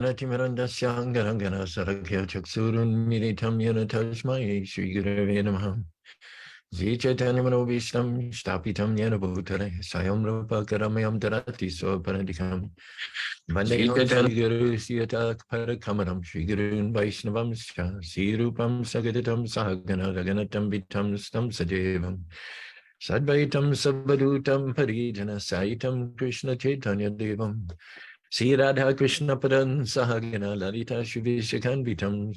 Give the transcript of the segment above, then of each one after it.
Timirandasyangarangana Sarakya Chaksurun Militam Yana Tashmai Sri Gurave Namaha Zichatanimano Vishtam Stapitam Yana Bhutare Sayam Rupa Karamayam Tarati Soparadikam Vandeham Sri Guru Siyata Parakamaram Sri Gurun Vaishnavam Sirupam Sagadatam Sahagana Raganatam Vitam Stam Sajevam Sadvaitam Sabbadutam Parijana Saitam Krishna Chaitanya Devam Sri Radha Krishna Padan Sahagana Lalita Shivishakhan Vitam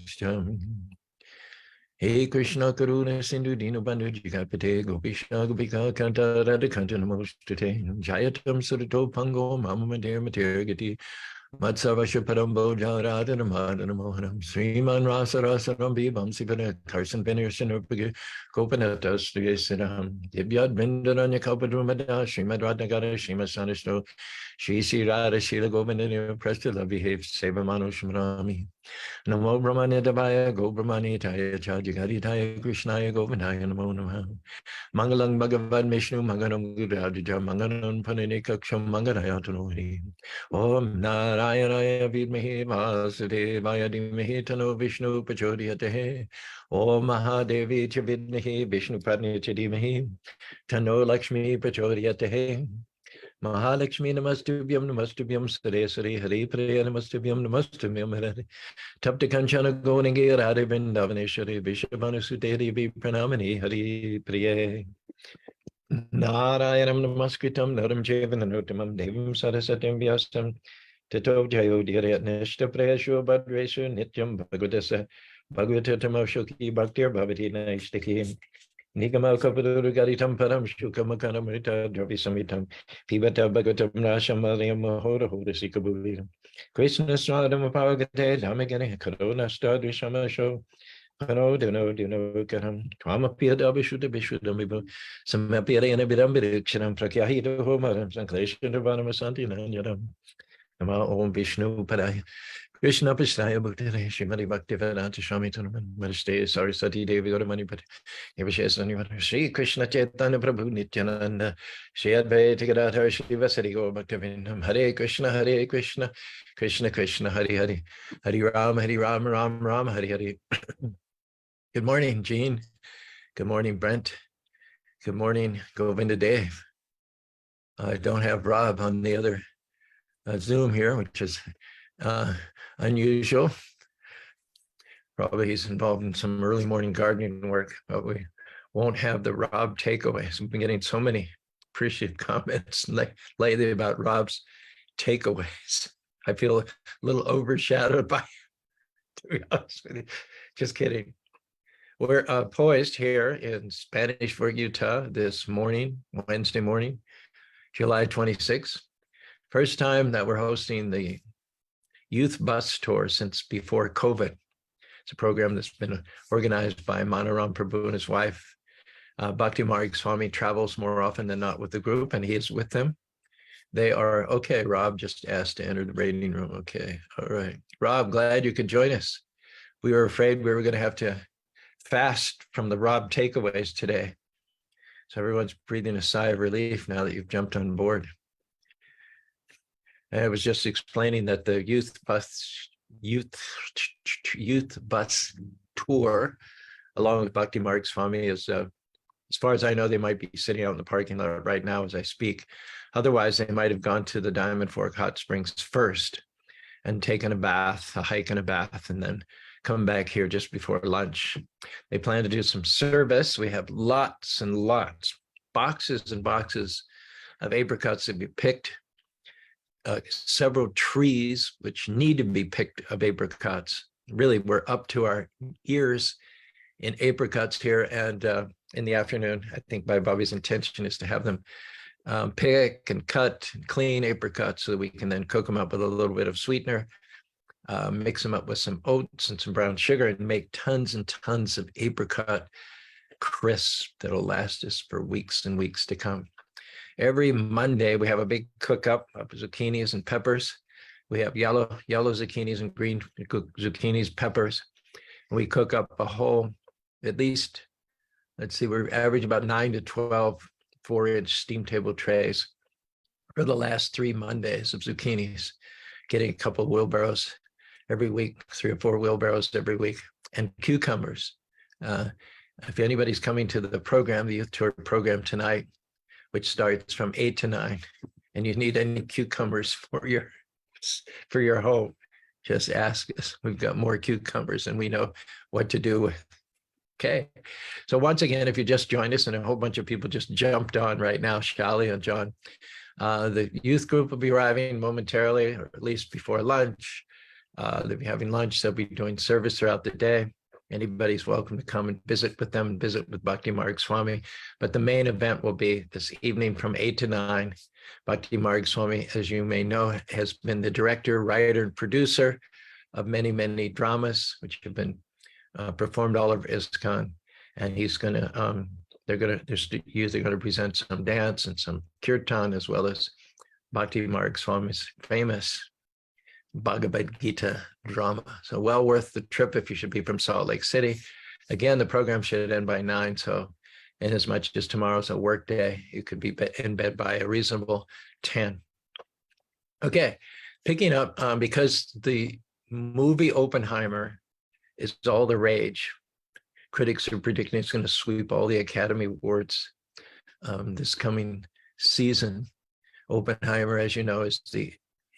Hey Krishna Karuna Sindhu Dino Bandhu Jigapate Gopishna Gopika Kanta Radha Kanta Namostate Jayatam Surato Pango Mama Mater Matergati Matsavasha Parambo Jaradana Madana Mohanam Sriman Rasa Rasaram Bibam Sivana Karsan Venershan Kopanata Sriyasinam Divyad Vindaranya Kalpadrumada Srimad Radnagara Srimad Sanishno Shri Sri Radha Shila Govindana Prastila Behave Sevamano Shmarami Namo Brahmane Devaya Go Brahmane Taya Chajigari Taya Krishnaya Govindaya Namo Namaha Mangalang Bhagavad Vishnu Mangalam Gurajja Mangalam Panini Kaksham Mangarayatanohi Om Narayana Vidmahi Vasudevaya Dhimahi Tano Vishnu Pachodhyate Om Mahadevi Chavidmahi Vishnu Padni Chadimahi Tano Lakshmi Pachodhyate Mahalakshmi Namastubhyam Sare Sare Hare Priya Namastubhyam Hare Tapta Kanchana Gonagi Radhe Vrindavaneshwari Vishabhanu Suderi Pranamani Hari Priye Narayanam Namaskritam Naram Jevananotamam Devam Sarasatam Vyastam Tato Jayo Dhiret Nishta Prayashu Bhadreshu Nityam Bhagavadasa Bhagavatatam Shoki Bhaktir Bhavati Naishtaki Nigama Kapaduru Garitam Param Shukamakana Mrita Dravi Samitam Pivata Bhagavatam Rasham Malayam Mahora Hora Sikabuviram Krishna Swadam Pavagate Dhamagani Karona Stadrishama Show Pano Dino Karam Twamapia Dabishuda Bishudamibo Samapia and Abidambikshanam Prakyahita Homaram Sanklesham Vanamasantī Nanyaram Nama Om Vishnu Padaya Krishna Pishtaya Bhuttare Shrimati Bhaktivedanta Swami Tanam Madhiste Saraswati Devi Garamani Pati Yavashesani Shri Krishna Chaitanya Prabhu Nityananda Shri Advaita Gadadhar Shri Vasari Gaur Bhaktivinoda Hare Krishna Krishna Krishna Hare Hare Hare Ram Ram Hare Hare. Good morning, Jean. Good morning, Brent. Good morning, Govinda Dave. I don't have Rob on the other Zoom here, which is unusual. Probably he's involved in some early morning gardening work, but we won't have the Rob takeaways. We've been getting so many appreciative comments lately about Rob's takeaways. I feel a little overshadowed by, to be honest with you. Just kidding. We're poised here in Spanish Fork, Utah this morning, Wednesday morning, July 26th. First time that we're hosting the youth bus tour since before COVID. It's a program that's been organized by Manoram Prabhu and his wife. Bhakti Marg Swami travels more often than not with the group, and he is with them. They are, okay, Rob just asked to enter the waiting room. Okay, all right. Rob, glad you could join us. We were afraid we were going to have to fast from the Rob takeaways today. So everyone's breathing a sigh of relief now that you've jumped on board. And I was just explaining that the youth bus tour, along with Bhakti Marg Swami, is, as far as I know, they might be sitting out in the parking lot right now as I speak. Otherwise, they might have gone to the Diamond Fork Hot Springs first and taken a bath, a hike and a bath, and then come back here just before lunch. They plan to do some service. We have lots and lots, boxes and boxes of apricots to be picked, several trees which need to be picked of apricots. Really, we're up to our ears in apricots here, and in the afternoon, I think my Bobby's intention is to have them pick and cut and clean apricots so that we can then cook them up with a little bit of sweetener, mix them up with some oats and some brown sugar, and make tons and tons of apricot crisp that'll last us for weeks and weeks to come. Every Monday, we have a big cook-up of zucchinis and peppers. We have yellow zucchinis and green zucchinis, peppers. And we cook up a whole, at least, let's see, we're average about 9 to 12 4-inch steam table trays for the last 3 Mondays of zucchinis, getting a couple of wheelbarrows every week, 3 or 4 wheelbarrows every week, and cucumbers. If anybody's coming to the program, the youth tour program tonight, which starts from 8 to 9, and you need any cucumbers for your home, just ask us. We've got more cucumbers and we know what to do with. Okay. So once again, if you just joined us, and a whole bunch of people just jumped on right now, Shali and John, the youth group will be arriving momentarily, or at least before lunch. They'll be having lunch. They'll be doing service throughout the day. Anybody's welcome to come and visit with them and visit with Bhakti Marg Swami. But the main event will be this evening from 8 to 9. Bhakti Marg Swami, as you may know, has been the director, writer, and producer of many, many dramas, which have been performed all over ISKCON. And he's going to, they're usually going to present some dance and some kirtan, as well as Bhakti Marg Swami's famous Bhagavad Gita drama. So well worth the trip if you should be from Salt Lake City. Again, the program should end by 9. So in as much as tomorrow's a work day, you could be in bed by a reasonable 10. Okay, picking up, because the movie Oppenheimer is all the rage. Critics are predicting it's going to sweep all the Academy Awards this coming season. Oppenheimer, as you know, is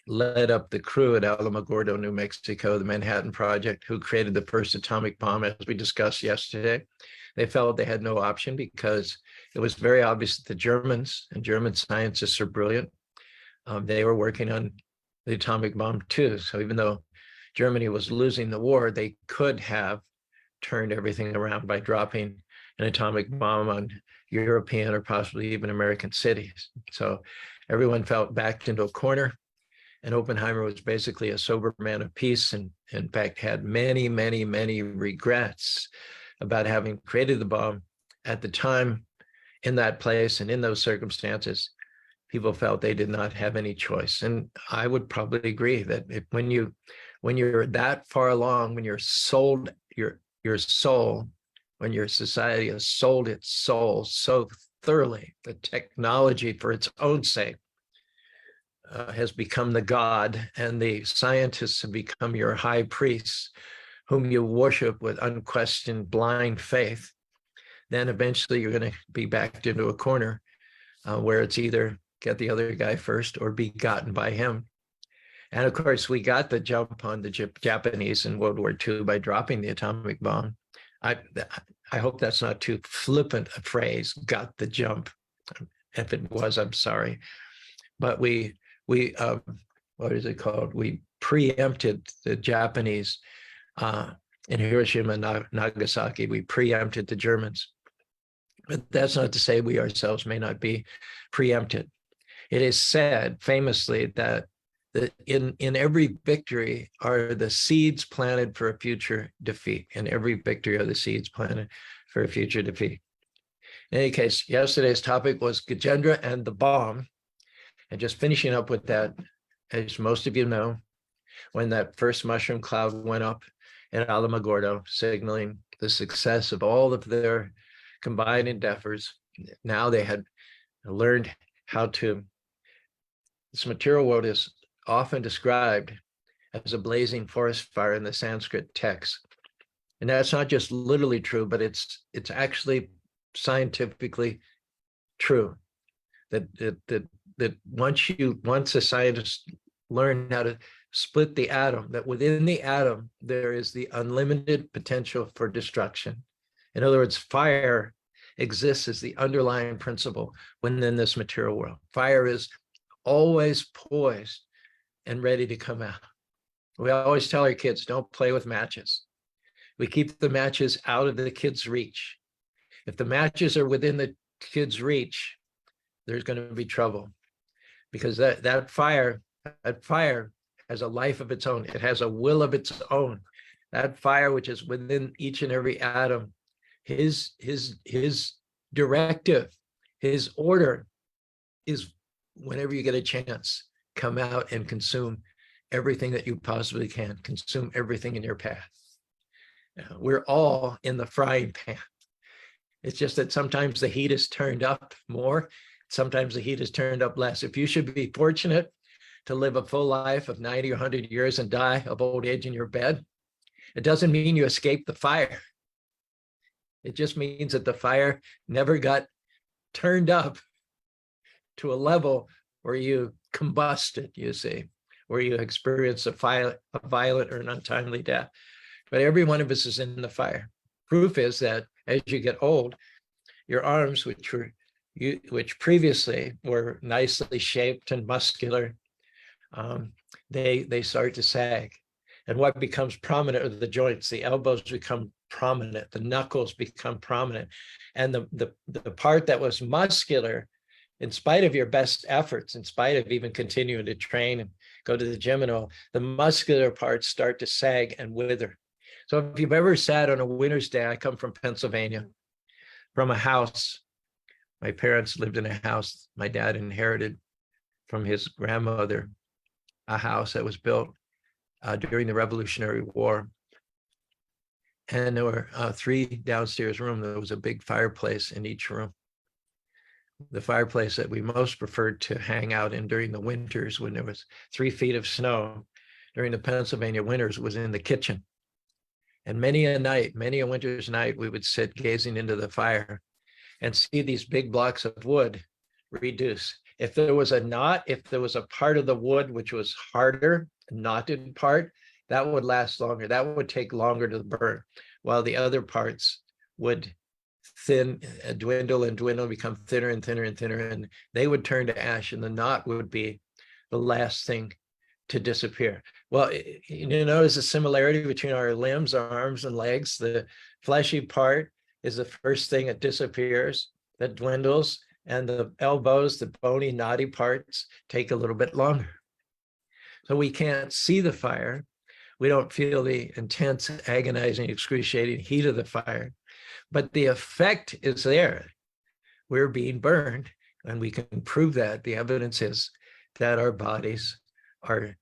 led up the crew at Alamogordo, New Mexico, the Manhattan Project, who created the first atomic bomb, as we discussed yesterday. They felt they had no option because it was very obvious that the Germans and German scientists are brilliant. They were working on the atomic bomb too. So even though Germany was losing the war, they could have turned everything around by dropping an atomic bomb on European or possibly even American cities. So everyone felt backed into a corner. And Oppenheimer was basically a sober man of peace, and in fact had many, many, many regrets about having created the bomb at the time, in that place, and in those circumstances. People felt they did not have any choice. And I would probably agree that when you're that far along, when you're sold your soul, when your society has sold its soul so thoroughly, the technology for its own sake has become the god, and the scientists have become your high priests, whom you worship with unquestioned blind faith, then eventually you're going to be backed into a corner where it's either get the other guy first or be gotten by him. And of course, we got the jump on the Japanese in World War II by dropping the atomic bomb. I hope that's not too flippant a phrase, got the jump. If it was, I'm sorry. But we what is it called? We preempted the Japanese in Hiroshima and Nagasaki. We preempted the Germans. But that's not to say we ourselves may not be preempted. It is said famously that in every victory are the seeds planted for a future defeat. In every victory are the seeds planted for a future defeat. In any case, yesterday's topic was Gajendra and the bomb. And just finishing up with that, as most of you know, when that first mushroom cloud went up at Alamogordo, signaling the success of all of their combined endeavors, now they had learned how to, this material world is often described as a blazing forest fire in the Sanskrit text. And that's not just literally true, but it's actually scientifically true. That once a scientist learned how to split the atom, that within the atom there is the unlimited potential for destruction. In other words, fire exists as the underlying principle within this material world. Fire is always poised and ready to come out. We always tell our kids, don't play with matches. We keep the matches out of the kids' reach. If the matches are within the kids' reach, there's going to be trouble, because that fire has a life of its own. It has a will of its own. That fire, which is within each and every atom, his directive, his order is, whenever you get a chance, come out and consume everything that you possibly can, consume everything in your path. We're all in the frying pan. It's just that sometimes the heat is turned up more, sometimes the heat is turned up less. If you should be fortunate to live a full life of 90 or 100 years and die of old age in your bed. It doesn't mean you escaped the fire. It just means that the fire never got turned up to a level where you combusted, you see, where you experience a violent or an untimely death. But every one of us is in the fire. Proof is that as you get old, your arms, which previously were nicely shaped and muscular, they start to sag. And what becomes prominent are the joints. The elbows become prominent, the knuckles become prominent. And the part that was muscular, in spite of your best efforts, in spite of even continuing to train and go to the gym and all, the muscular parts start to sag and wither. So if you've ever sat on a winter's day, I come from Pennsylvania, from a house. My parents lived in a house. My dad inherited from his grandmother a house that was built during the Revolutionary War. And there were 3 downstairs rooms. There was a big fireplace in each room. The fireplace that we most preferred to hang out in during the winters when there was 3 feet of snow during the Pennsylvania winters was in the kitchen. And many a winter's night, we would sit gazing into the fire and see these big blocks of wood reduce. If there was a knot, if there was a part of the wood which was harder, knotted part, that would last longer. That would take longer to burn, while the other parts would dwindle and dwindle, become thinner and thinner and thinner, and they would turn to ash, and the knot would be the last thing to disappear. Well, you notice the similarity between our limbs, our arms and legs. The fleshy part is the first thing that disappears, that dwindles, and the elbows, the bony, knotty parts, take a little bit longer. So we can't see the fire. We don't feel the intense, agonizing, excruciating heat of the fire, but the effect is there. We're being burned, and we can prove that. The evidence is that our bodies are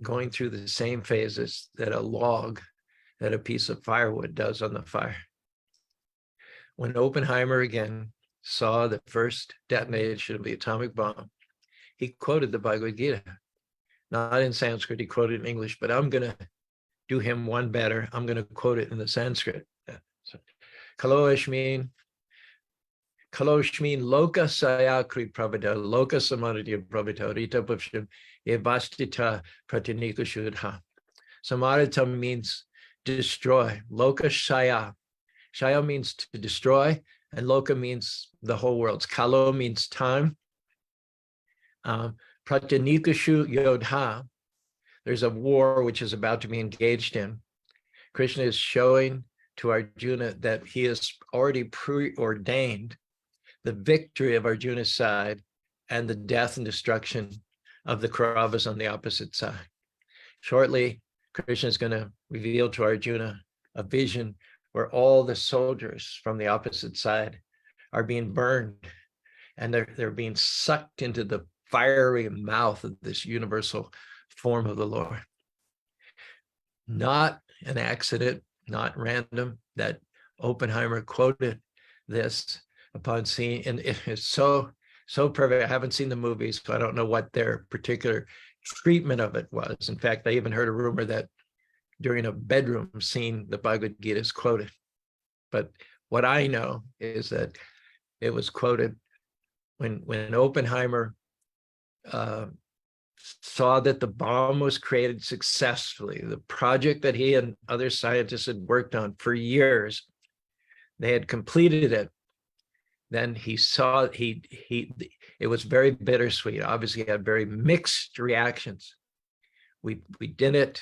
going through the same phases that a log, that a piece of firewood does on the fire. When Oppenheimer again saw the first detonation of the atomic bomb, he quoted the Bhagavad Gita, not in Sanskrit, he quoted in English, but I'm going to do him one better. I'm going to quote it in the Sanskrit. Kaloshmin loka sayakri pravada loka samadhi pravita rita pupshim evastita pratinika shudha. Samarita means destroy. Loka shaya. Shaya means to destroy, and loka means the whole world. Kalo means time. Pratinikashu yodha. There's a war which is about to be engaged in. Krishna is showing to Arjuna that he has already preordained the victory of Arjuna's side and the death and destruction of the Kauravas on the opposite side. Shortly, Krishna is going to reveal to Arjuna a vision where all the soldiers from the opposite side are being burned, and they're being sucked into the fiery mouth of this universal form of the Lord. Not an accident, not random, that Oppenheimer quoted this upon seeing, and it is so perfect. I haven't seen the movies, so I don't know what their particular treatment of it was. In fact, I even heard a rumor that during a bedroom scene, the Bhagavad Gita is quoted. But what I know is that it was quoted when Oppenheimer saw that the bomb was created successfully. The project that he and other scientists had worked on for years, they had completed it. Then he saw it was very bittersweet. Obviously, he had very mixed reactions. We did it.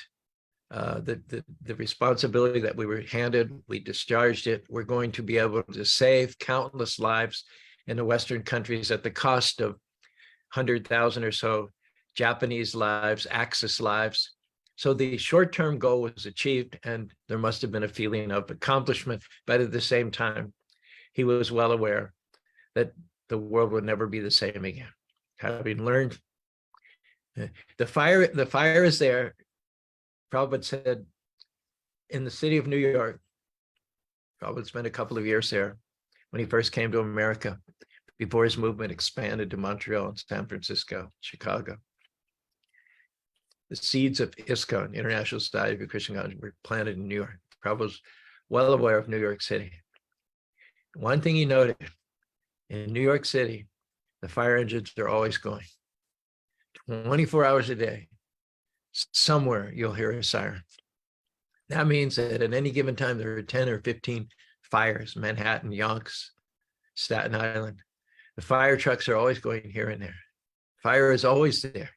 The responsibility that we were handed, we discharged it. We're going to be able to save countless lives in the Western countries at the cost of 100,000 or so Japanese lives, Axis lives. So the short-term goal was achieved, and there must have been a feeling of accomplishment. But at the same time, he was well aware that the world would never be the same again. Having learned, the fire is there. Prabhupada said, in the city of New York, Prabhupada spent a couple of years there when he first came to America, before his movement expanded to Montreal and San Francisco, Chicago. the seeds of ISKCON, International Society for Christian Consciousness, were planted in New York. Prabhupada was well aware of New York City. One thing he noted, in New York City, the fire engines are always going. 24 hours a day, somewhere you'll hear a siren. That means that at any given time, there are 10 or 15 fires, Manhattan, Yonkers, Staten Island. The fire trucks are always going here and there. Fire is always there.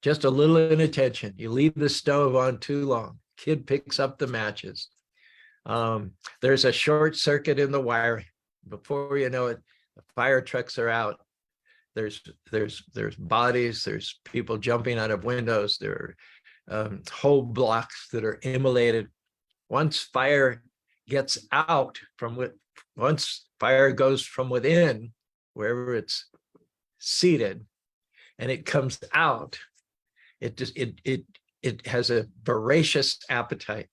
Just a little inattention. You leave the stove on too long. Kid picks up the matches. There's a short circuit in the wiring. Before you know it, the fire trucks are out. There's bodies. There's people jumping out of windows. There are whole blocks that are immolated. Once fire gets out once fire goes from within, wherever it's seated, and it comes out, it has a voracious appetite.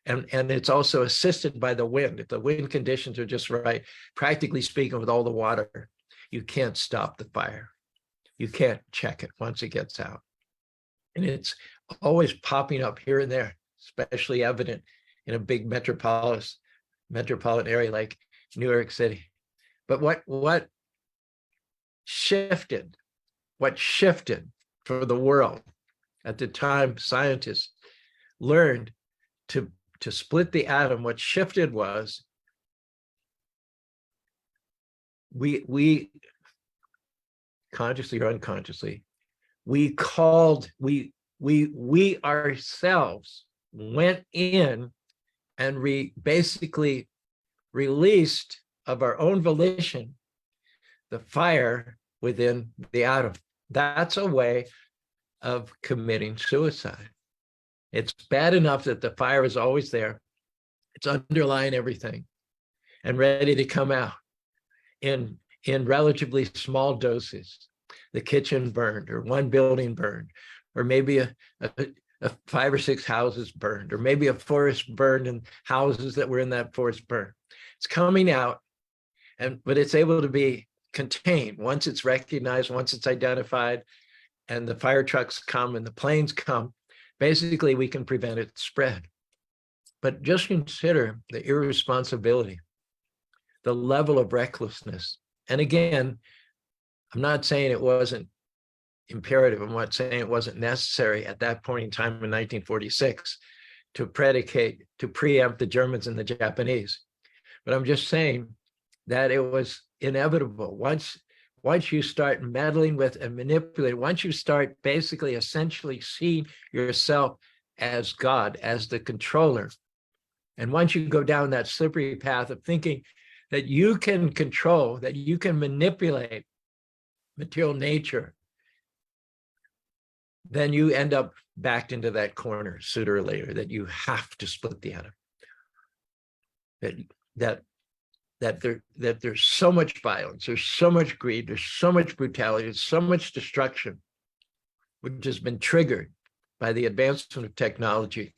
And it's also assisted by the wind. If the wind conditions are just right, practically speaking, with all the water, you can't stop the fire. You can't check it once it gets out. And it's always popping up here and there, especially evident in a big metropolitan area like New York City. But what shifted for the world at the time scientists learned to split the atom, what shifted was we consciously or unconsciously, we ourselves went in and basically released of our own volition the fire within the atom. That's a way of committing suicide. It's bad enough that the fire is always there. It's underlying everything and ready to come out in relatively small doses. The kitchen burned, or one building burned, or maybe a 5 or 6 houses burned, or maybe a forest burned and houses that were in that forest burned. It's coming out, but it's able to be contained once it's recognized, once it's identified, and the fire trucks come and the planes come. Basically, we can prevent its spread. But just consider the irresponsibility, the level of recklessness. And again, I'm not saying it wasn't imperative. I'm not saying it wasn't necessary at that point in time in 1946 to preempt the Germans and the Japanese. But I'm just saying that it was inevitable. Once you start meddling with and manipulating, once you start basically essentially seeing yourself as God, as the controller, and once you go down that slippery path of thinking that you can control, that you can manipulate material nature, then you end up backed into that corner sooner or later, that you have to split the atom. That there's so much violence, there's so much greed, there's so much brutality, there's so much destruction, which has been triggered by the advancement of technology,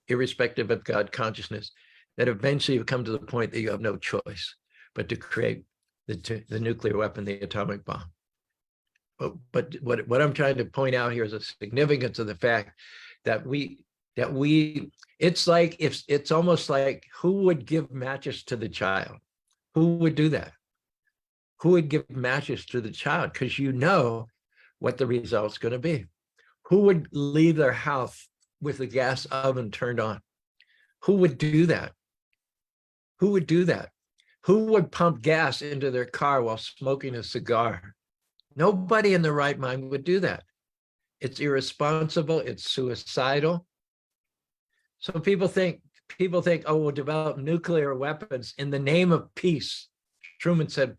irrespective of God consciousness, that eventually you come to the point that you have no choice but to create the nuclear weapon, the atomic bomb. But what I'm trying to point out here is the significance of the fact that it's almost like, who would give matches to the child? Who would do that? Who would give matches to the child? Because you know what the result's going to be. Who would leave their house with the gas oven turned on? Who would do that? Who would do that? Who would pump gas into their car while smoking a cigar? Nobody in their right mind would do that. It's irresponsible. It's suicidal. So people think, oh, we'll develop nuclear weapons in the name of peace. Truman said,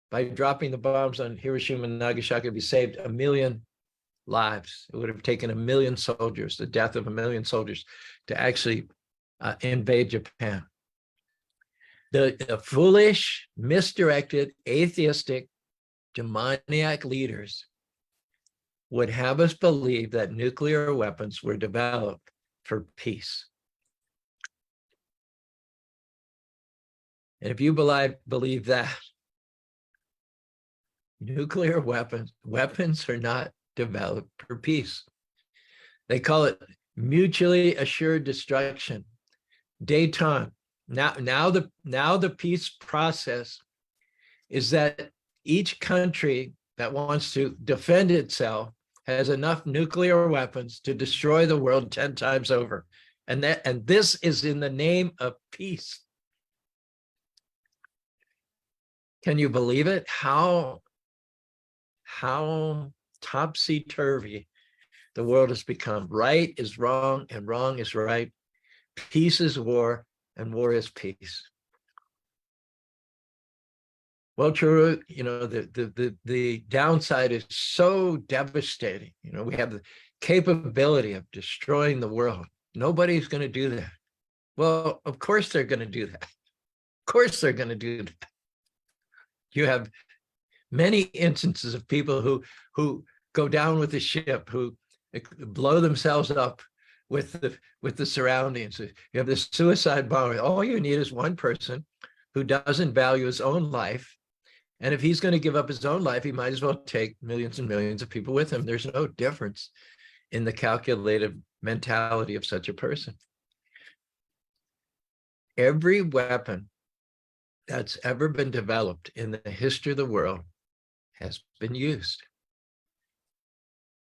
by dropping the bombs on Hiroshima and Nagasaki, we saved 1 million lives. It would have taken 1 million soldiers, the death of 1 million soldiers, to actually invade Japan. The foolish, misdirected, atheistic, demoniac leaders would have us believe that nuclear weapons were developed for peace. And if you believe that, nuclear weapons are not develop for peace. They call it mutually assured destruction. Détente. Now the peace process is that each country that wants to defend itself has enough nuclear weapons to destroy the world 10 times over. And this is in the name of peace. Can you believe it? How topsy-turvy the world has become. Right is wrong and wrong is right. Peace is war and war is peace. Well, true, the downside is so devastating. We have the capability of destroying the world. Nobody's going to do that. Well, of course they're going to do that. Of course they're going to do that. You have many instances of people who go down with the ship, who blow themselves up with the surroundings. You have the suicide bomber. All you need is one person who doesn't value his own life. And if he's going to give up his own life, he might as well take millions and millions of people with him. There's no difference in the calculated mentality of such a person. Every weapon that's ever been developed in the history of the world has been used.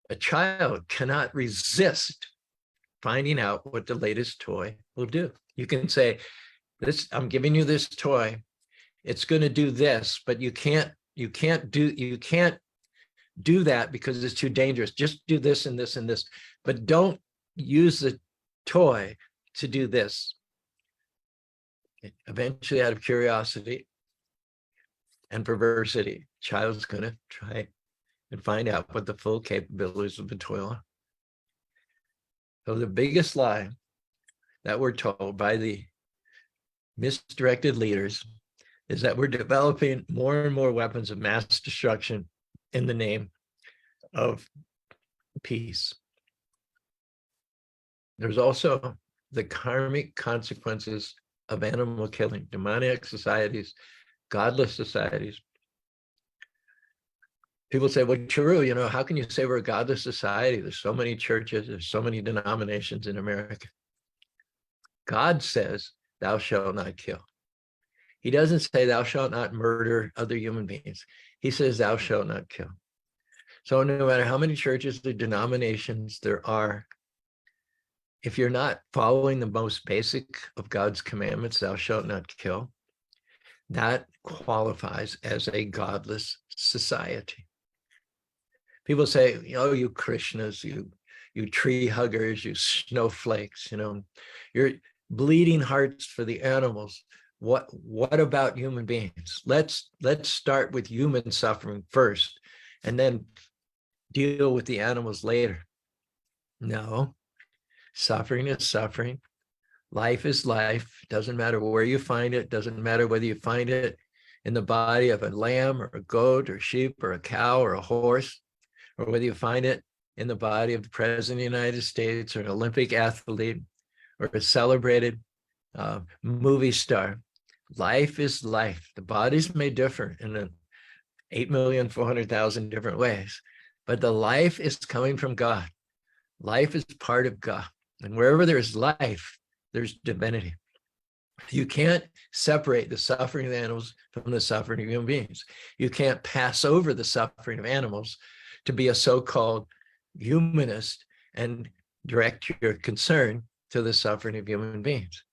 A child cannot resist finding out what the latest toy will do. You can say, I'm giving you this toy. It's going to do this, but you can't do that because it's too dangerous. Just do this and this and this, but don't use the toy to do this. Eventually, out of curiosity and perversity, child's going to try and find out what the full capabilities of the toy are. So the biggest lie that we're told by the misdirected leaders is that we're developing more and more weapons of mass destruction in the name of peace. There's also the karmic consequences of animal killing, demoniac societies, godless societies. People say, well, Caru, how can you say we're a godless society? There's so many churches, there's so many denominations in America. God says, thou shalt not kill. He doesn't say, thou shalt not murder other human beings. He says, thou shalt not kill. So no matter how many churches or denominations there are, if you're not following the most basic of God's commandments, thou shalt not kill, that qualifies as a godless society. People say, you Krishnas, you tree huggers, you snowflakes, you're bleeding hearts for the animals. What about human beings? Let's start with human suffering first and then deal with the animals later. No, suffering is suffering. Life is life. Doesn't matter where you find it. Doesn't matter whether you find it in the body of a lamb or a goat or sheep or a cow or a horse, or whether you find it in the body of the President of the United States or an Olympic athlete or a celebrated movie star. Life is life. The bodies may differ in 8,400,000 different ways, but the life is coming from God. Life is part of God. And wherever there's life, there's divinity. You can't separate the suffering of animals from the suffering of human beings. You can't pass over the suffering of animals to be a so-called humanist and direct your concern to the suffering of human beings.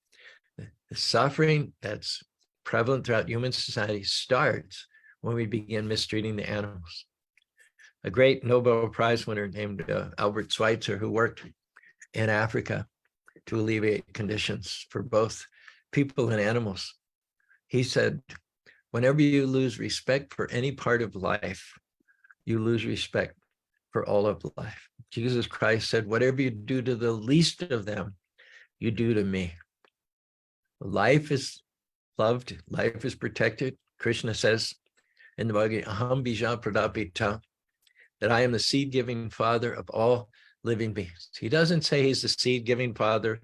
The suffering that's prevalent throughout human society starts when we begin mistreating the animals. A great Nobel Prize winner named Albert Schweitzer, who worked in Africa to alleviate conditions for both people and animals, he said, whenever you lose respect for any part of life, you lose respect for all of life. Jesus Christ said, whatever you do to the least of them, you do to me. Life is loved, life is protected. Krishna says in the Bhagavad Gita, Aham Bija Pradapita, that I am the seed-giving father of all living beings. He doesn't say he's the seed-giving father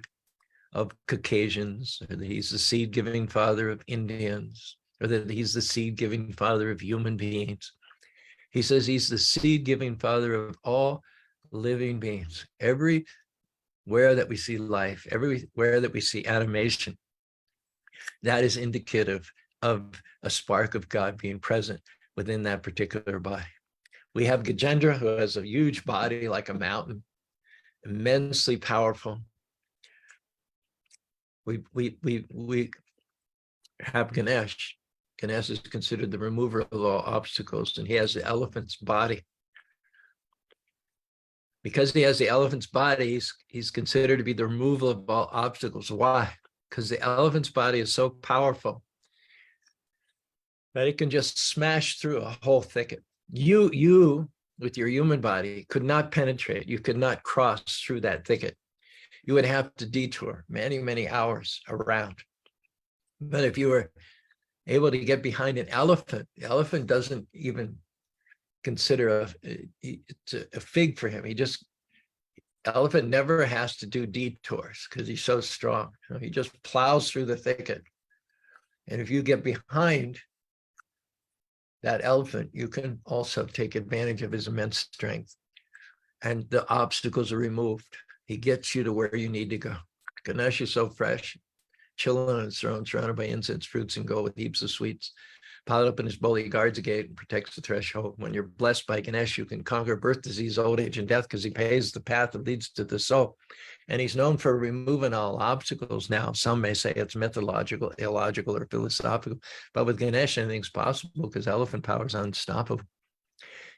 of Caucasians, or that he's the seed-giving father of Indians, or that he's the seed-giving father of human beings. He says he's the seed-giving father of all living beings. Everywhere that we see life, everywhere that we see animation, that is indicative of a spark of God being present within that particular body. We have Gajendra, who has a huge body like a mountain, immensely powerful. We have Ganesh. Ganesh is considered the remover of all obstacles, and he has the elephant's body. Because he has the elephant's body, he's considered to be the removal of all obstacles. Why? Because the elephant's body is so powerful that it can just smash through a whole thicket. You, with your human body, could not penetrate. You could not cross through that thicket. You would have to detour many, many hours around. But if you were able to get behind an elephant, the elephant doesn't even consider it's a fig for him. Elephant never has to do detours because he's so strong. He just plows through the thicket. And if you get behind that elephant, you can also take advantage of his immense strength. And the obstacles are removed. He gets you to where you need to go. Ganesh is so fresh, chilling on his throne, surrounded by incense, fruits, and gold with heaps of sweets. Piled up in his bowl, he guards the gate and protects the threshold. When you're blessed by Ganesh, you can conquer birth, disease, old age, and death because he paves the path that leads to the soul. And he's known for removing all obstacles. Now, some may say it's mythological, illogical, or philosophical, but with Ganesh, anything's possible because elephant power is unstoppable.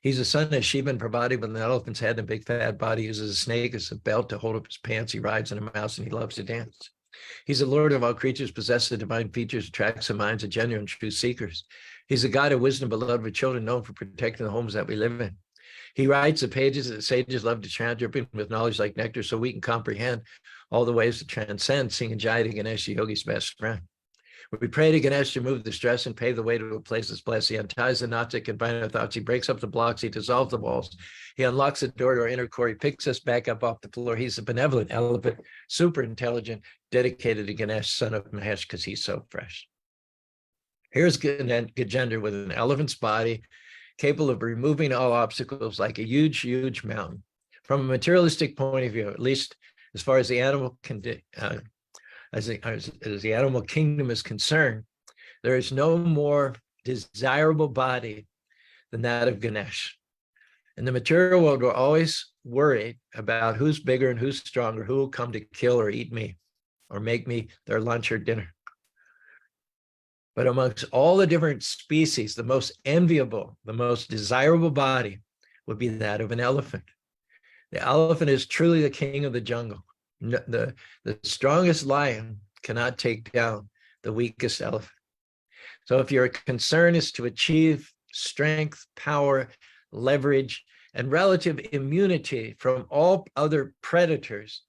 He's the son of Shiva and Parvati with an elephant's head and a big fat body. He uses a snake as a belt to hold up his pants. He rides on a mouse and he loves to dance. He's the Lord of all creatures, possesses the divine features, attracts the minds of genuine true seekers. He's a God of wisdom, beloved of children, known for protecting the homes that we live in. He writes the pages that sages love to chant, dripping with knowledge like nectar, so we can comprehend all the ways to transcend, singing Jai to Ganesh, the yogi's best friend. We pray to Ganesh to remove the stress and pave the way to a place that's blessed. He unties the knots that confine our thoughts. He breaks up the blocks. He dissolves the walls. He unlocks the door to our inner core. He picks us back up off the floor. He's a benevolent elephant, super intelligent, dedicated to Ganesh, son of Mahesh, because he's so fresh. Here's Gajendra with an elephant's body, capable of removing all obstacles like a huge, huge mountain. From a materialistic point of view, at least as far as the animal as the animal kingdom is concerned, there is no more desirable body than that of Ganesh. In the material world, we're always worried about who's bigger and who's stronger, who will come to kill or eat me or make me their lunch or dinner. But amongst all the different species, the most enviable, the most desirable body would be that of an elephant. The elephant is truly the king of the jungle. The strongest lion cannot take down the weakest elephant. So if your concern is to achieve strength, power, leverage, and relative immunity from all other predators,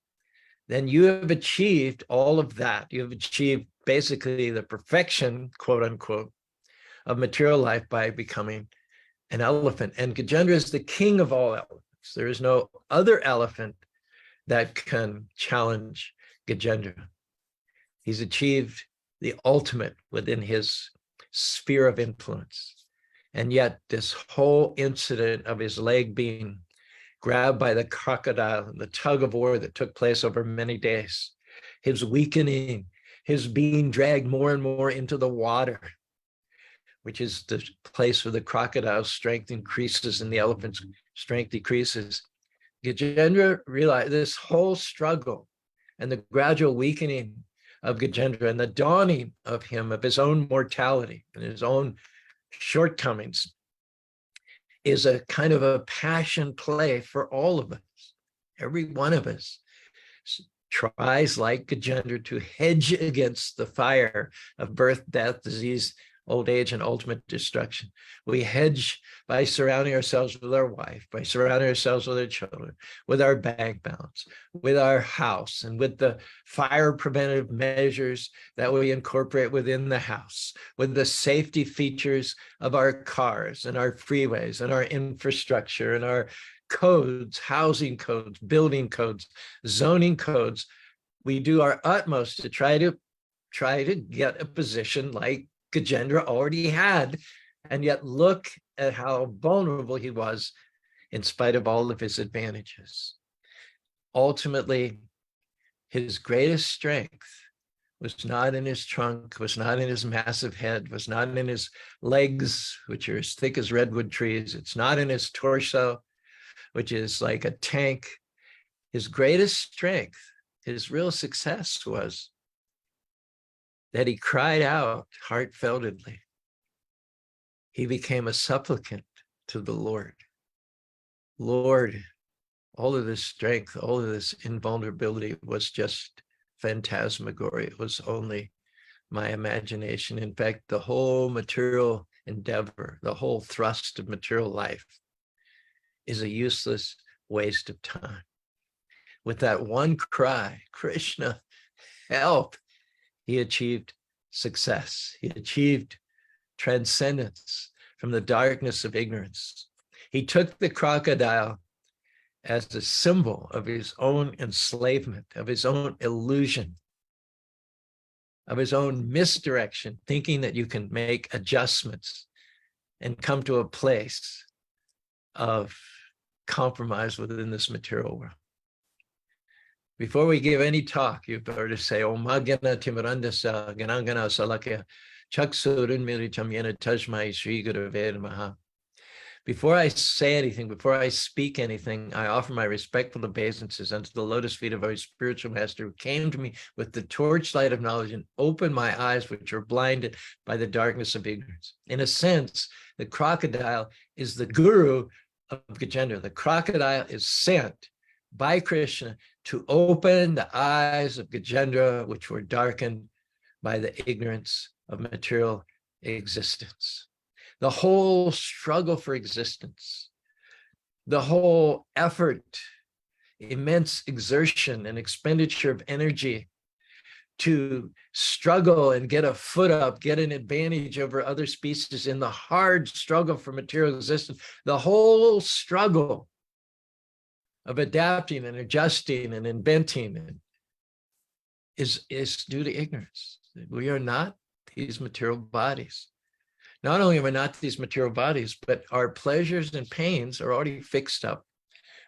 then you have achieved all of that. You have achieved basically the perfection, quote unquote, of material life by becoming an elephant. And Gajendra is the king of all elephants. There is no other elephant that can challenge Gajendra. He's achieved the ultimate within his sphere of influence. And yet this whole incident of his leg being grabbed by the crocodile and the tug of war that took place over many days, his weakening, his being dragged more and more into the water, which is the place where the crocodile's strength increases and the elephant's strength decreases. Gajendra realized this whole struggle and the gradual weakening of Gajendra and the dawning of him of his own mortality and his own shortcomings is a kind of a passion play for all of us. Every one of us tries, like Gajendra, to hedge against the fire of birth, death, disease, old age, and ultimate destruction. We hedge by surrounding ourselves with our wife, by surrounding ourselves with our children, with our bank balance, with our house, and with the fire preventive measures that we incorporate within the house, with the safety features of our cars and our freeways and our infrastructure and our codes, housing codes, building codes, zoning codes. We do our utmost to try to get a position like Gajendra already had, and yet look at how vulnerable he was in spite of all of his advantages. Ultimately, his greatest strength was not in his trunk, was not in his massive head, was not in his legs, which are as thick as redwood trees. It's not in his torso, which is like a tank. His greatest strength, his real success was that he cried out heartfeltedly. He became a supplicant to the Lord. Lord, all of this strength, all of this invulnerability was just phantasmagoria. It was only my imagination. In fact, the whole material endeavor, the whole thrust of material life is a useless waste of time. With that one cry, Krishna, help, he achieved success. He achieved transcendence from the darkness of ignorance. He took the crocodile as a symbol of his own enslavement, of his own illusion, of his own misdirection, thinking that you can make adjustments and come to a place of compromise within this material world. Before we give any talk, you better say, Om Magana Timarandasa Ganangana Salakya Chaksurun Miritam Yena Tajmai Sri Gurave Namaha. Before I say anything, before I speak anything, I offer my respectful obeisances unto the lotus feet of our spiritual master who came to me with the torchlight of knowledge and opened my eyes, which were blinded by the darkness of ignorance. In a sense, the crocodile is the guru of Gajendra. The crocodile is sent by Krishna to open the eyes of Gajendra, which were darkened by the ignorance of material existence. The whole struggle for existence, the whole effort, immense exertion and expenditure of energy to struggle and get a foot up, get an advantage over other species in the hard struggle for material existence, the whole struggle of adapting and adjusting and inventing is due to ignorance. We are not these material bodies. Not only are we not these material bodies, but our pleasures and pains are already fixed up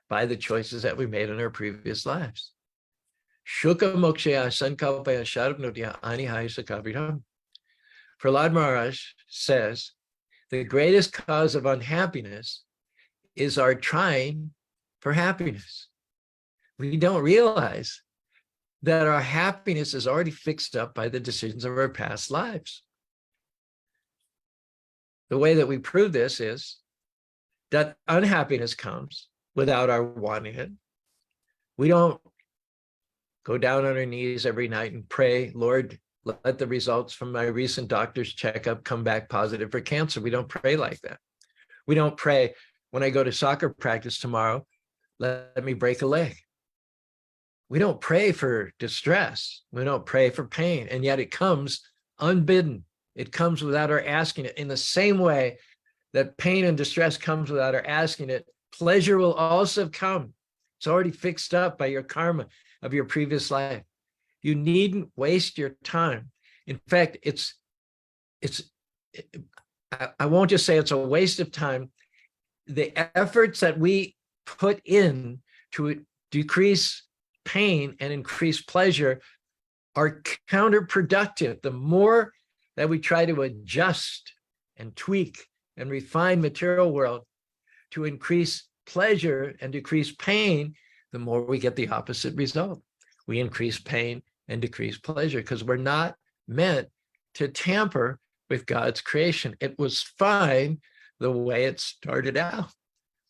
by the choices that we made in our previous lives. Shuka mokshaya sankalpaya sharapnodya anihaya sakabhiram. Prahlad Maharaj says, the greatest cause of unhappiness is our trying for happiness. We don't realize that our happiness is already fixed up by the decisions of our past lives. The way that we prove this is that unhappiness comes without our wanting it. We don't go down on our knees every night and pray, Lord, let the results from my recent doctor's checkup come back positive for cancer. We don't pray like that. We don't pray, when I go to soccer practice tomorrow, let me break a leg. We don't pray for distress. We don't pray for pain, and yet it comes unbidden. It comes without our asking it. In the same way that pain and distress comes without our asking it, pleasure will also come. It's already fixed up by your karma of your previous life. You needn't waste your time. In fact, I won't just say it's a waste of time. The efforts that we put in to decrease pain and increase pleasure are counterproductive. The more that we try to adjust and tweak and refine material world to increase pleasure and decrease pain, the more we get the opposite result. We increase pain and decrease pleasure because we're not meant to tamper with God's creation. It was fine the way it started out.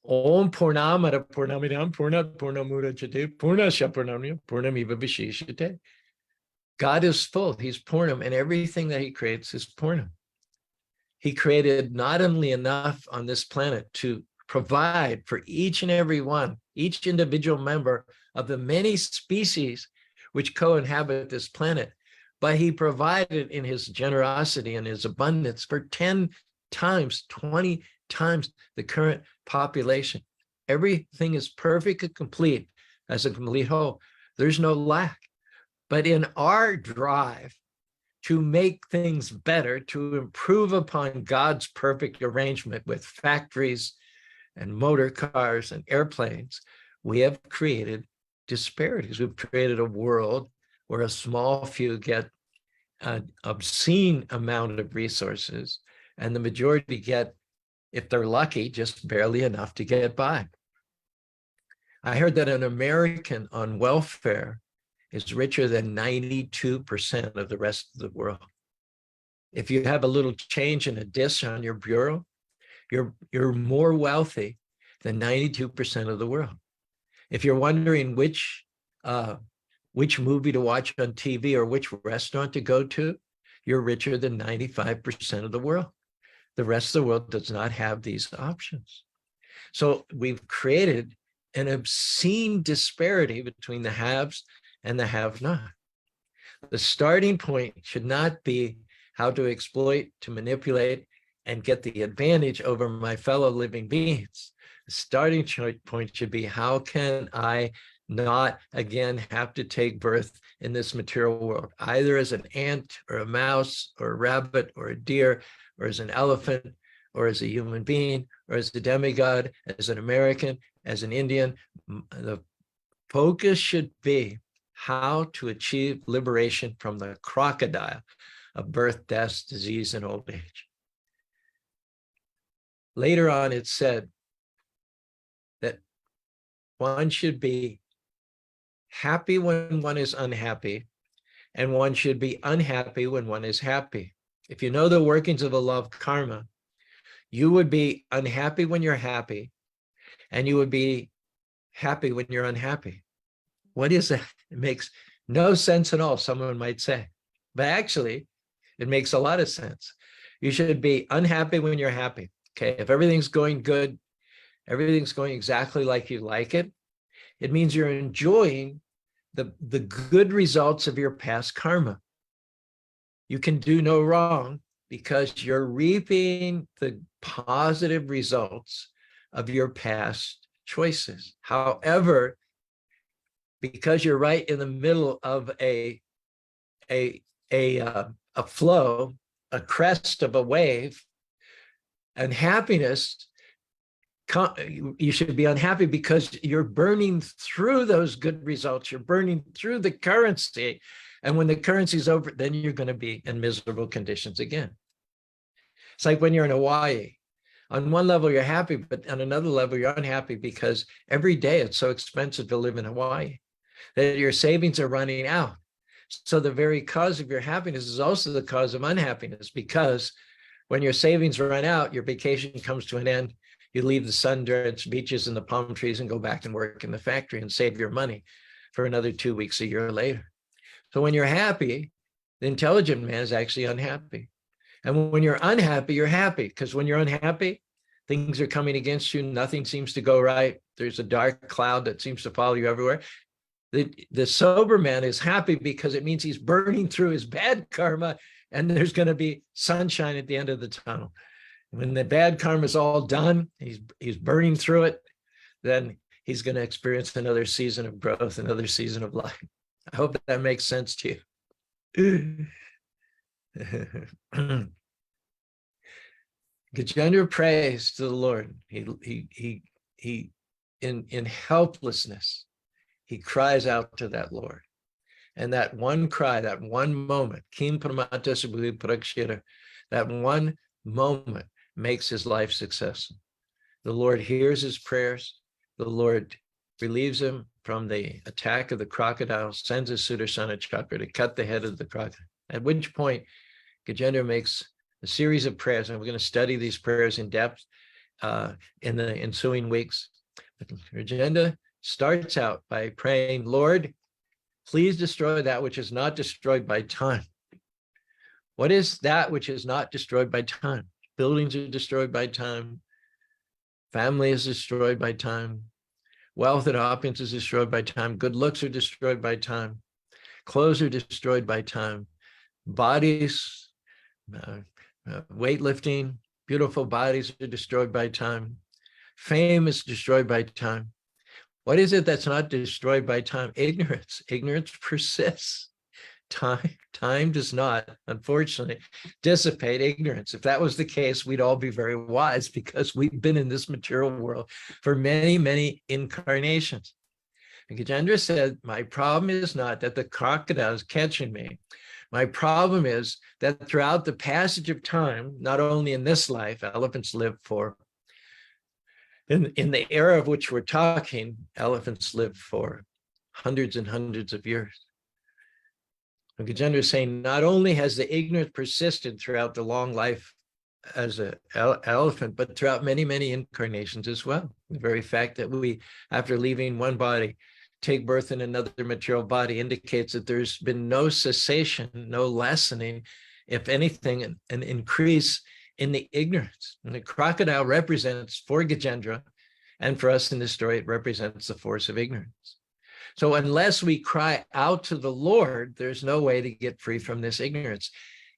Om Purnamada Purnamidam Purnat Purnamudachyate Purnasya Purnamya Purnamiva Vishishate. God is full. He's Purnam, and everything that he creates is Purnam. He created not only enough on this planet to provide for each and every one, each individual member of the many species which co-inhabit this planet, but he provided in his generosity and his abundance for 10 times, 20 times the current population. Everything is perfect and complete as a complete whole. There's no lack. But in our drive to make things better, to improve upon God's perfect arrangement with factories and motor cars and airplanes, we have created disparities. We've created a world where a small few get an obscene amount of resources, and the majority get, if they're lucky, just barely enough to get by. I heard that an American on welfare is richer than 92% of the rest of the world. If you have a little change in a dish on your bureau, you're more wealthy than 92% of the world. If you're wondering which movie to watch on TV or which restaurant to go to, you're richer than 95% of the world. The rest of the world does not have these options. So we've created an obscene disparity between the haves and the have-not. The starting point should not be how to exploit, to manipulate, and get the advantage over my fellow living beings. The starting point should be, how can I not again have to take birth in this material world, either as an ant or a mouse or a rabbit or a deer or as an elephant or as a human being or as a demigod, as an American, as an Indian. The focus should be how to achieve liberation from the crocodile of birth, death, disease, and old age. Later on, it said that one should be happy when one is unhappy, and one should be unhappy when one is happy. If you know the workings of the law of karma, you would be unhappy when you're happy, and you would be happy when you're unhappy. What is that? It makes no sense at all, someone might say. But actually, it makes a lot of sense. You should be unhappy when you're happy. Okay, if everything's going good, everything's going exactly like you like it, it means you're enjoying the good results of your past karma. You can do no wrong because you're reaping the positive results of your past choices. However, because you're right in the middle of a flow, a crest of a wave, and happiness, you should be unhappy because you're burning through those good results. You're burning through the currency. And when the currency's over, then you're going to be in miserable conditions again. It's like when you're in Hawaii. On one level, you're happy, but on another level, you're unhappy because every day it's so expensive to live in Hawaii that your savings are running out. So the very cause of your happiness is also the cause of unhappiness, because when your savings run out, your vacation comes to an end. You leave the sun-drenched beaches and the palm trees and go back and work in the factory and save your money for another 2 weeks a year later. So when you're happy, the intelligent man is actually unhappy. And when you're unhappy, you're happy, because when you're unhappy, things are coming against you. Nothing seems to go right. There's a dark cloud that seems to follow you everywhere. The sober man is happy because it means he's burning through his bad karma, and there's going to be sunshine at the end of the tunnel. When the bad karma is all done, he's burning through it, then he's going to experience another season of growth, another season of life. I hope that makes sense to you. Gajendra prays to the Lord. He in helplessness, he cries out to that Lord. And that one cry, that one moment, that one moment makes his life successful. The Lord hears his prayers. The Lord relieves him from the attack of the crocodile, sends his Sudarsana chakra to cut the head of the crocodile. At which point, Gajendra makes a series of prayers, and we're going to study these prayers in depth in the ensuing weeks. But Gajendra starts out by praying, Lord, please destroy that which is not destroyed by time. What is that which is not destroyed by time? Buildings are destroyed by time. Family is destroyed by time. Wealth and opulence is destroyed by time. Good looks are destroyed by time. Clothes are destroyed by time. Bodies, weightlifting, beautiful bodies are destroyed by time. Fame is destroyed by time. What is it that's not destroyed by time? Ignorance. Ignorance persists. Time does not, unfortunately, dissipate ignorance. If that was the case, we'd all be very wise because we've been in this material world for many, many incarnations. And Gajendra said, my problem is not that the crocodile is catching me. My problem is that throughout the passage of time, not only in this life, elephants live for, in the era of which we're talking, elephants live for hundreds and hundreds of years. And Gajendra is saying, not only has the ignorance persisted throughout the long life as an elephant, but throughout many, many incarnations as well. The very fact that we, after leaving one body, take birth in another material body indicates that there's been no cessation, no lessening, if anything, an increase in the ignorance. And the crocodile represents, for Gajendra, and for us in this story, it represents the force of ignorance. So unless we cry out to the Lord, there's no way to get free from this ignorance.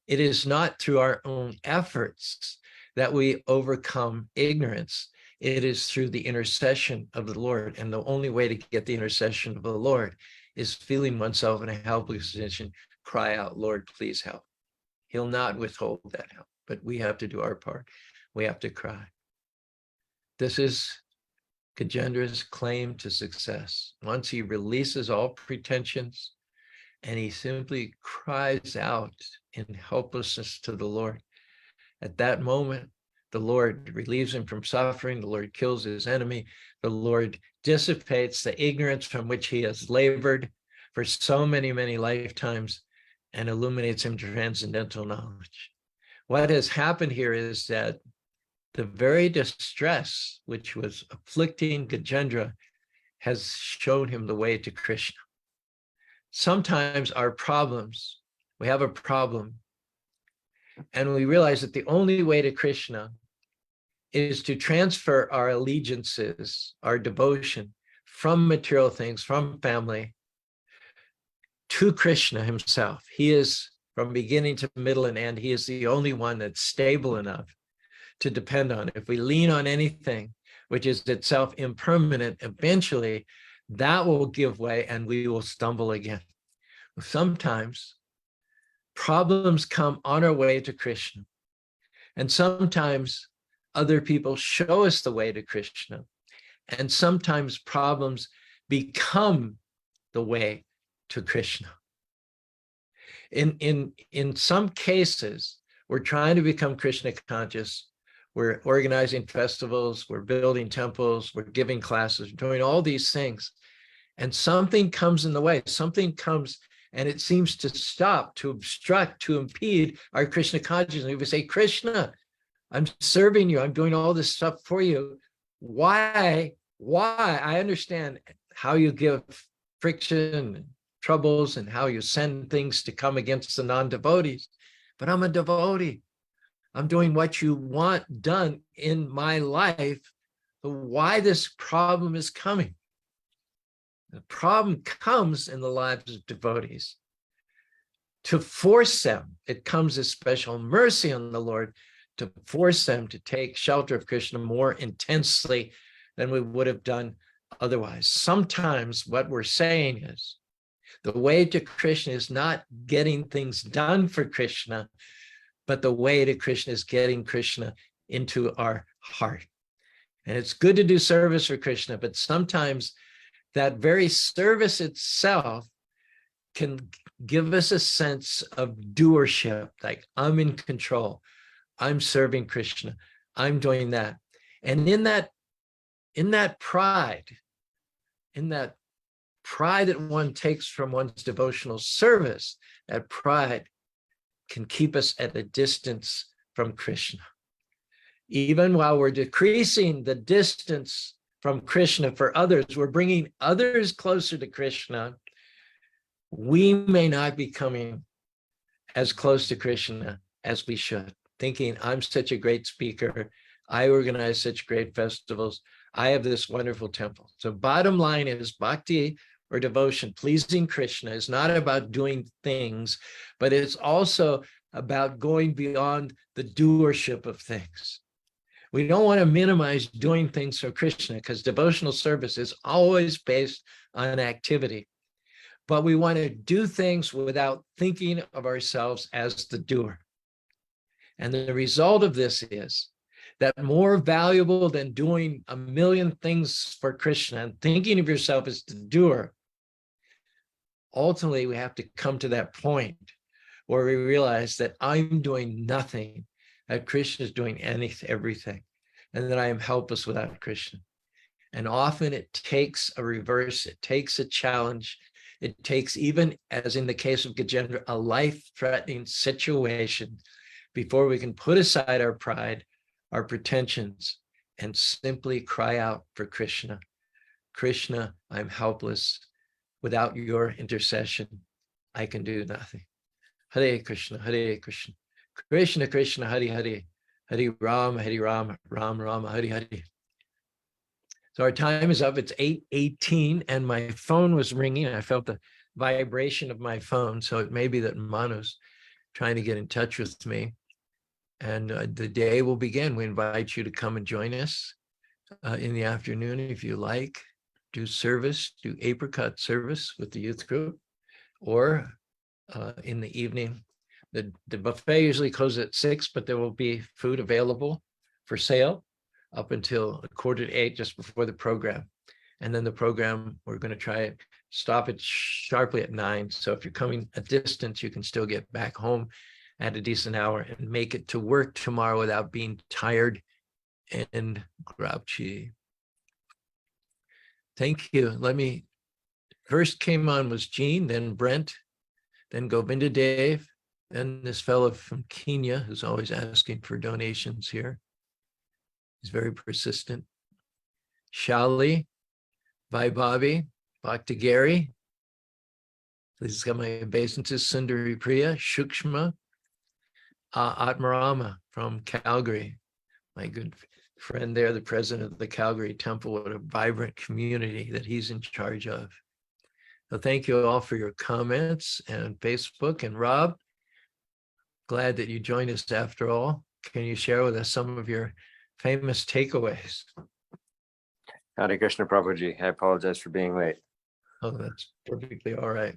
It is not through our own efforts that we overcome ignorance. It is through the intercession of the Lord. And the only way to get the intercession of the Lord is feeling oneself in a helpless position. Cry out, Lord, please help. He'll not withhold that help, but we have to do our part. We have to cry. This is Gajendra's claim to success. Once he releases all pretensions and he simply cries out in helplessness to the Lord, at that moment, the Lord relieves him from suffering. The Lord kills his enemy. The Lord dissipates the ignorance from which he has labored for so many, many lifetimes and illuminates him to transcendental knowledge. What has happened here is that the very distress which was afflicting Gajendra has shown him the way to Krishna. Sometimes our problems, we have a problem, and we realize that the only way to Krishna is to transfer our allegiances, our devotion from material things, from family, to Krishna himself. He is, from beginning to middle and end, he is the only one that's stable enough to depend on. If we lean on anything, which is itself impermanent, eventually that will give way and we will stumble again. Sometimes problems come on our way to Krishna, and sometimes other people show us the way to Krishna, and sometimes problems become the way to Krishna. In some cases, we're trying to become Krishna conscious. We're organizing festivals, we're building temples, we're giving classes, doing all these things. And something comes in the way, something comes and it seems to stop, to obstruct, to impede our Krishna consciousness. We say, Krishna, I'm serving you, I'm doing all this stuff for you. Why? I understand how you give friction, troubles, and how you send things to come against the non-devotees, but I'm a devotee. I'm doing what you want done in my life. So why this problem is coming? The problem comes in the lives of devotees. To force them, it comes as special mercy on the Lord to force them to take shelter of Krishna more intensely than we would have done otherwise. Sometimes what we're saying is the way to Krishna is not getting things done for Krishna, but the way to Krishna is getting Krishna into our heart. And it's good to do service for Krishna, but sometimes that very service itself can give us a sense of doership, like I'm in control, I'm serving Krishna, I'm doing that. And in that pride that one takes from one's devotional service, that pride can keep us at a distance from Krishna. Even while we're decreasing the distance from Krishna for others, we're bringing others closer to Krishna. We may not be coming as close to Krishna as we should, thinking I'm such a great speaker, I organize such great festivals, I have this wonderful temple. So bottom line is bhakti or devotion, pleasing Krishna, is not about doing things, but it's also about going beyond the doership of things. We don't want to minimize doing things for Krishna because devotional service is always based on activity. but we want to do things without thinking of ourselves as the doer. And the result of this is that more valuable than doing a million things for Krishna and thinking of yourself as the doer, ultimately we have to come to that point where we realize that I'm doing nothing, that Krishna is doing everything, and that I am helpless without Krishna. And often it takes a reverse, it takes a challenge, it takes, even as in the case of Gajendra, a life-threatening situation before we can put aside our pride, our pretensions, and simply cry out for Krishna. Krishna, I'm helpless. Without your intercession, I can do nothing. Hare Krishna, Hare Krishna, Krishna Krishna, Hare Hare, Hare Rama, Rama Rama, Hare Hare. So our time is up. It's 8:18, and my phone was ringing. I felt the vibration of my phone, so it may be that Manu's trying to get in touch with me. And the day will begin. We invite you to come and join us in the afternoon if you like. Do service, do apricot service with the youth group, or in the evening. The buffet usually closes at 6, but there will be food available for sale up until 7:45, just before the program. And then the program, we're going to try to stop it sharply at 9. So if you're coming a distance, you can still get back home at a decent hour and make it to work tomorrow without being tired and grouchy. Thank you. First came on was Jean, then Brent, then Govinda Dave, then this fellow from Kenya who's always asking for donations here. He's very persistent. Shali, Vaibhavi, Bhakti Gary, please come my obeisances, Sundari Priya, Shukshma, Atmarama from Calgary, my good friend there, the president of the Calgary Temple. What a vibrant community that he's in charge of. So thank you all for your comments and Facebook. And Rob, glad that you joined us after all. Can you share with us some of your famous takeaways? Hare Krishna Prabhuji. I apologize for being late. Oh, that's perfectly all right.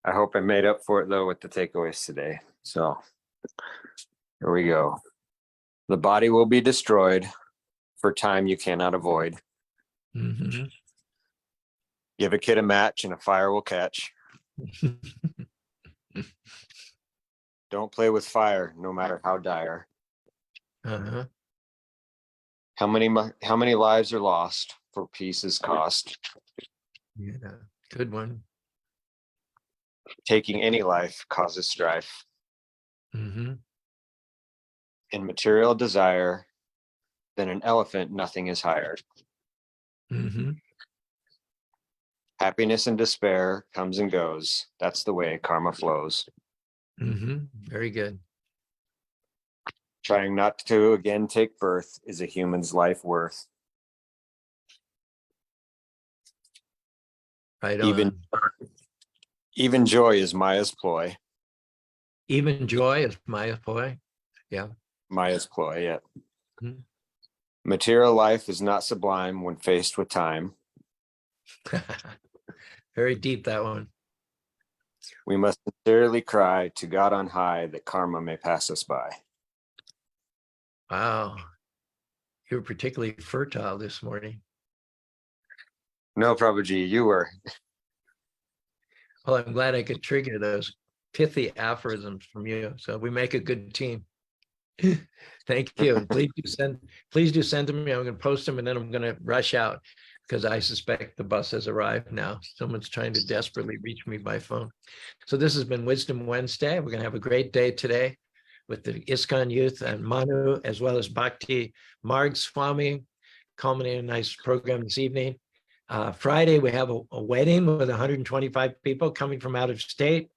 I hope I made up for it though with the takeaways today. So here we go. The body will be destroyed for time you cannot avoid. Mm-hmm. Give a kid a match and a fire will catch. Don't play with fire, no matter how dire. Uh-huh. How many lives are lost for peace is cost? Yeah, good one. Taking any life causes strife. Mm-hmm. In material desire, than an elephant, nothing is higher. Mm-hmm. Happiness and despair comes and goes. That's the way karma flows. Mm-hmm. Very good. Trying not to again take birth is a human's life worth. Right on. Even joy is Maya's ploy. Even joy is Maya's ploy. Yeah. Maya's ploy, yeah. Mm-hmm. Material life is not sublime when faced with time. Very deep, that one. We must sincerely cry to God on high that karma may pass us by. Wow. You were particularly fertile this morning. No, Prabhuji, you were. Well, I'm glad I could trigger those pithy aphorisms from you. So we make a good team. Thank you. Please do send them to me. I'm going to post them and then I'm going to rush out because I suspect the bus has arrived now. Someone's trying to desperately reach me by phone. So this has been Wisdom Wednesday. We're going to have a great day today with the ISKCON youth and Manu, as well as Bhakti Marg Swami, culminating a nice program this evening. Friday, we have a wedding with 125 people coming from out of state.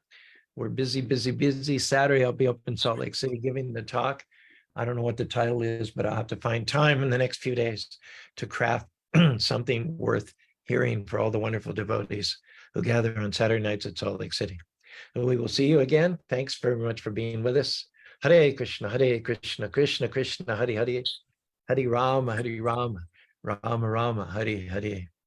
We're busy, busy, busy. Saturday, I'll be up in Salt Lake City giving the talk. I don't know what the title is, but I'll have to find time in the next few days to craft something worth hearing for all the wonderful devotees who gather on Saturday nights at Salt Lake City. So we will see you again. Thanks very much for being with us. Hare Krishna, Krishna Krishna, Hare Hare, Hare Rama, Rama Rama, Hare Hare.